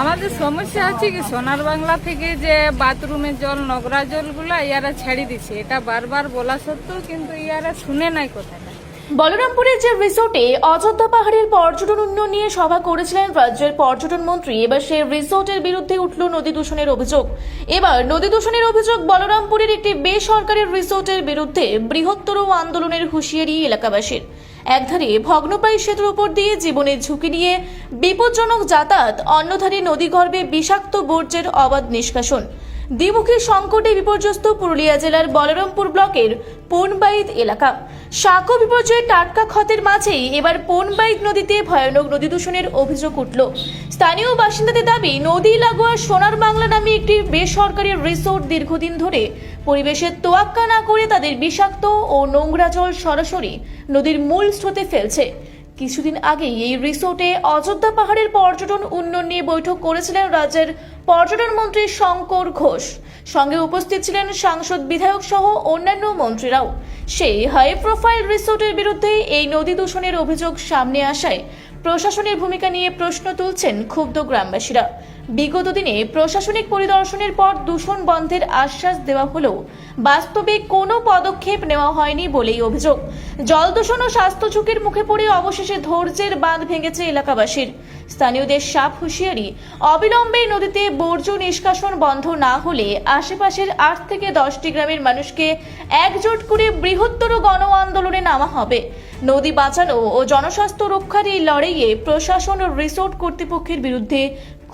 আমাদের সমস্যা আছে কি সোনার বাংলা থেকে যে বাথরুমের জল নোংরা জলগুলো ইয়ারা ছেড়ে দিছে, এটা বারবার বলা সত্ত্বেও কিন্তু ইয়ারা শুনে নাই কথাটা। বলরামপুরের যে রিসোর্টে অযোধ্যা পাহাড়ের পর্যটন উন্নয়ন নিয়ে সভা করেছিলেন রাজ্যের পর্যটন মন্ত্রী, এবার সেই রিসোর্টের বিরুদ্ধে উঠল নদী দূষণের অভিযোগ। এবার নদী দূষণের অভিযোগ বলরামপুরের একটি বেসরকারি রিসোর্টের বিরুদ্ধে বৃহত্তর আন্দোলনের হুঁশিয়ারি এলাকাবাসীর। একধারে ভগ্নপ্রায় সেতুর উপর দিয়ে জীবনের ঝুঁকি নিয়ে বিপজ্জনক যাতায়াত, অন্যধারে নদীগর্ভে বিষাক্ত বর্জ্যের অবাধ নিষ্কাশন। দ্বিমুখী সংকটে বিপর্যস্ত পুরুলিয়া জেলার বলরামপুর ব্লকের পোনবাইদ এলাকা। সাঁকো বিপর্যয়ের টাটকা ক্ষতের মাঝেই এবার পোনবাইদ নদীতে ভয়ানক নদী দূষণের অভিযোগ উঠল। স্থানীয় বাসিন্দাদের দাবি, নদী লাগোয়া সোনার বাংলা নামে একটি বেসরকারি রিসোর্ট দীর্ঘদিন ধরে পরিবেশের তোয়াক্কা না করে তাদের বিষাক্ত ও নোংরা জল সরাসরি নদীর মূল স্রোতে ফেলছে। কিছুদিন আগেই এই রিসোর্টে অযোধ্যা পাহাড়ের পর্যটন উন্নয়ন নিয়ে বৈঠক করেছিলেন রাজ্যের পর্যটন মন্ত্রী শঙ্কর ঘোষ। সঙ্গে উপস্থিত ছিলেন সাংসদ, বিধায়ক সহ অন্যান্য মন্ত্রীরাও। সেই হাই প্রোফাইল রিসোর্টের বিরুদ্ধে এই নদী দূষণের অভিযোগ সামনে আসায় প্রশাসনের ভূমিকা নিয়ে প্রশ্ন তুলছেন ক্ষুব্ধ গ্রামবাসীরা। বিগত দিনে প্রশাসনিক পরিদর্শনের পর দূষণ বন্ধের আশ্বাস দেওয়া হলেও বাস্তবে কোনো পদক্ষেপ নেওয়া হয়নি বলেই অভিযোগ। জল দূষণ ও স্বাস্থ্য ঝুঁকির মুখে পড়ে অবশেষে ধৈর্যের বাঁধ ভেঙেছে এলাকাবাসীর। স্থানীয়দের সাপ হুঁশিয়ারি, অবিলম্বে নদীতে বর্জ্য নিষ্কাশন বন্ধ না হলে আশেপাশের 8 থেকে 10টি গ্রামের মানুষকে একজোট করে বৃহত্তর গণ আন্দোলনে নামা হবে। নদী বাঁচানো ও জনস্বাস্থ্য রক্ষার এই লড়াইয়ে প্রশাসন ও রিসোর্ট কর্তৃপক্ষের বিরুদ্ধে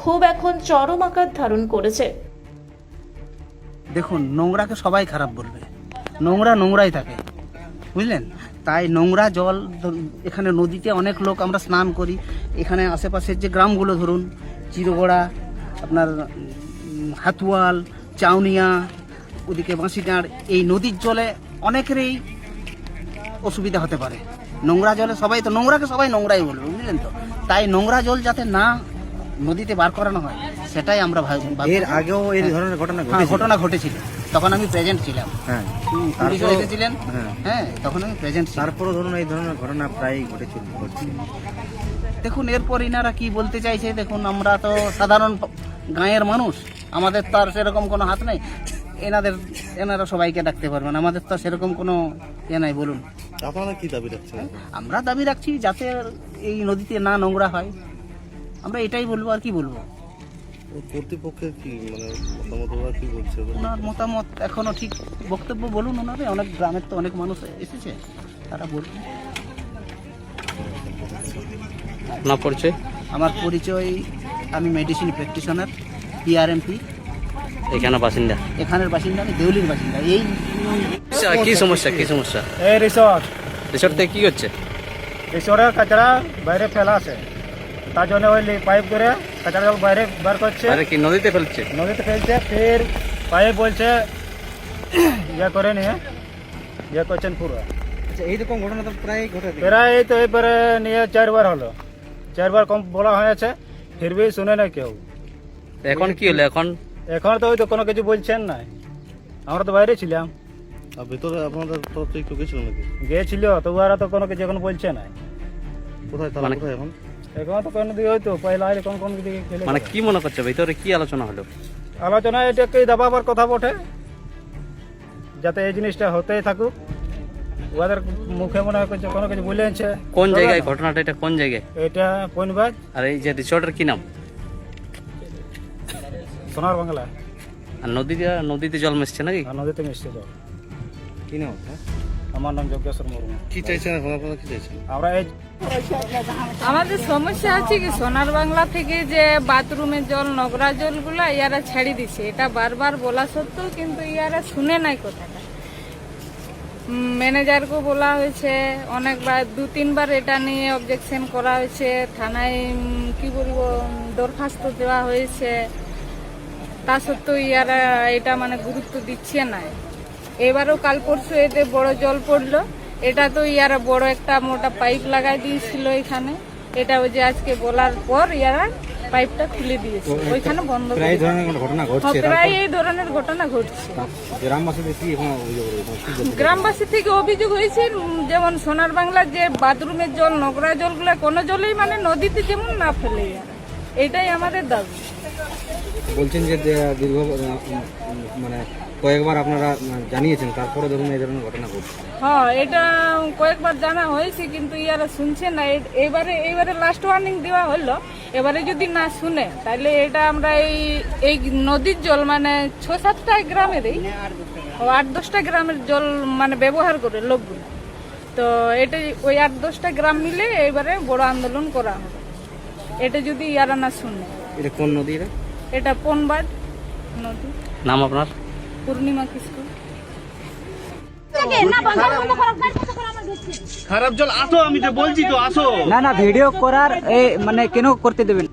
ক্ষোভ এখন চরম আকার ধারণ করেছে। দেখুন, নোংরাকে সবাই খারাপ বলবে, নোংরা নোংরাই থাকে, বুঝলেন? তাই নোংরা জল এখানে নদীতে অনেক লোক আমরা স্নান করি। এখানে আশেপাশের যে গ্রামগুলো ধরুন, চিরগোড়া, আপনার হাতুয়াল, চাউনিয়া, ওদিকে বাঁশিডাঁড়, এই নদীর জলে অনেকেরই অসুবিধা হতে পারে। নোংরা জলে সবাই তো নোংরাকে সবাই নোংরাই বলবে, বুঝলেন তো? তাই নোংরা জল যাতে না নদীতে বার করানো হয় সেটাই আমরা এর আগেও এই ধরনের ঘটনা ঘটেছিল, তখন আমি প্রেজেন্ট ছিলাম। হ্যাঁ, পুলিশ এসেছিলেন, হ্যাঁ তখন আমি প্রেজেন্ট ছিলাম। তারপরও ধরুন এই ধরনের ঘটনা প্রায় ঘটছে। দেখুন, এরপর ইনারা কি বলতে চাইছে, দেখুন আমরা তো সাধারণ গাঁয়ের মানুষ, আমাদের তো আর সেরকম কোনো হাত নেই। এনারা সবাইকে ডাকতে পারবেন, আমাদের তো সেরকম কোনো নাই। বলুন, আপনারা কি দাবি রাখছেন? আমরা দাবি রাখছি যাতে এই নদীতে না নোংরা হয়, আমরা এটাই বলবো। আর কি বলবো? কর্তৃপক্ষের কি মতামত, ওরা কি বলছে? ওনার মতামত এখনো ঠিক বক্তব্য বলুন ওনারে। অনেক গ্রামের তো অনেক মানুষ এসেছে, তারা বলুন। আপনার পরিচয়? আমার পরিচয়, আমি মেডিসিন প্র্যাকটিশনার, পিআরএমপি। এখানে বাসিন্দা? এখানের বাসিন্দা, আমি দেউলির বাসিন্দা। এই কি সমস্যা? কি সমস্যা? এই রিসোর্ট থেকে কি হচ্ছে? রিসোর্টের কাঁচড়া বাইরে ফেলা আছে, তার জন্য ওই পাইপ করে কাঁচড়া জল বাইরে বার করছে, আরে কি নদীতে ফেলছে? নদীতে ফেলছে। ফের পাইপ বলছে ইয়ে করে নিয়ে ইয়ে করছেন পুরো। আচ্ছা, এইরকম ঘটনা তো প্রায় ঘটে। প্রায় এই তো এবারে নিয়ে 4 বার হলো, 4 বার কম বলা হয়েছে, ফির ভি শুনে না কেউ। এখন কি হলো? এখন তো ওই তো কোনো কিছু বলছেন না, আমরা তো বাইরে ছিলাম। আর ভিতরে আপনাদের তরফ থেকে কেউ গেছিল নাকি? গিয়েছিল তো, ওরা তো কোনো কিছু এখন বলছে না। কোথায় তারা? কোথায় এখন? এখন তো কোনো দিকে হয়তো পয়লা কোন দিকে গেলে কি মনে করছে ভিতরে কি আলোচনা হলো? আলোচনা এটাকেই দাবাবার কথা বটে, যাতে এই জিনিসটা হতেই থাকুক। ওদের মুখে মনে হয় কোনো কিছু বলেছে। কোন জায়গায় ঘটনাটা? এটা কোন জায়গায়? এটা পইনবাজ। আর এই যে রিসোর্টের কি নাম? সোনার বাংলা। আর নদীতে জল মিশছে নাকি? আর নদীতে মিশছে জল। কি নাম? আমার নাম যজ্ঞেশ্বর মুর্মু। কি চাইছেন এখন আপনারা? কি চাইছেন? আমরা এই আমাদের সমস্যা আছে কি সোনার বাংলা থেকে যে বাথরুমের জল নোংরা জলগুলো ইয়ারা ছেড়ে দিছে, এটা বারবার বলা সত্ত্বেও কিন্তু ইয়ারা শুনে নাই কথাটা। ম্যানেজারকে বলা হয়েছে অনেকবার, 2-3 বার এটা নিয়ে অবজেকশন করা হয়েছে, থানায় কি বলবো দরখাস্ত দেওয়া হয়েছে, তা সত্ত্বেও ইয়ারা এটা গুরুত্ব দিচ্ছে না। এবারও কাল পরশু এতে বড় জল পড়লো, এটা তো ইয়ারা বড় একটা মোটা পাইপ লাগাই দিয়েছিল এখানে, এটা ওই যে আজকে বলার পর ইয়ারা পাইপটা খুলে দিয়েছে, ওইখানে বন্ধ করে। প্রায় এই ধরনের ঘটনা ঘটছে। গ্রামবাসী থেকে অভিযোগ হয়েছে, যেমন সোনার বাংলার যে বাথরুমের জল নোংরা জলগুলো কোনো জলেই নদীতে যেমন না ফেলে ইয়ারা। এটাই আমাদের দাবি। বলছেন যে দীর্ঘ মানে কয়েকবার আপনারা জানিয়েছেন, তারপরে ধরুন এই ধরনের ঘটনা ঘটছে। হ্যাঁ, এটা কয়েকবার জানা হয়েছে কিন্তু ইয়ারা শুনছে না। এইবারে লাস্ট ওয়ার্নিং দেওয়া হলো, এবারে যদি না শুনে তাহলে এটা আমরা এই নদীর জল মানে 6-7টা গ্রামের 8-10টা গ্রামের জল মানে ব্যবহার করে লোকগুলো। তো এটা ওই 8-10টা গ্রাম মিলে এবারে বড় আন্দোলন করা হবে, এটা যদি ইয়ারা না শুনে। এটা কোন নদী? এটা পনবাদ নদী। নাম আপনার? পূর্ণিমা কিস্কু। খারাপ জল আসো, আমি তো বলছি তো আসো। না ভিডিও করার মানে কেন করতে দেবেন?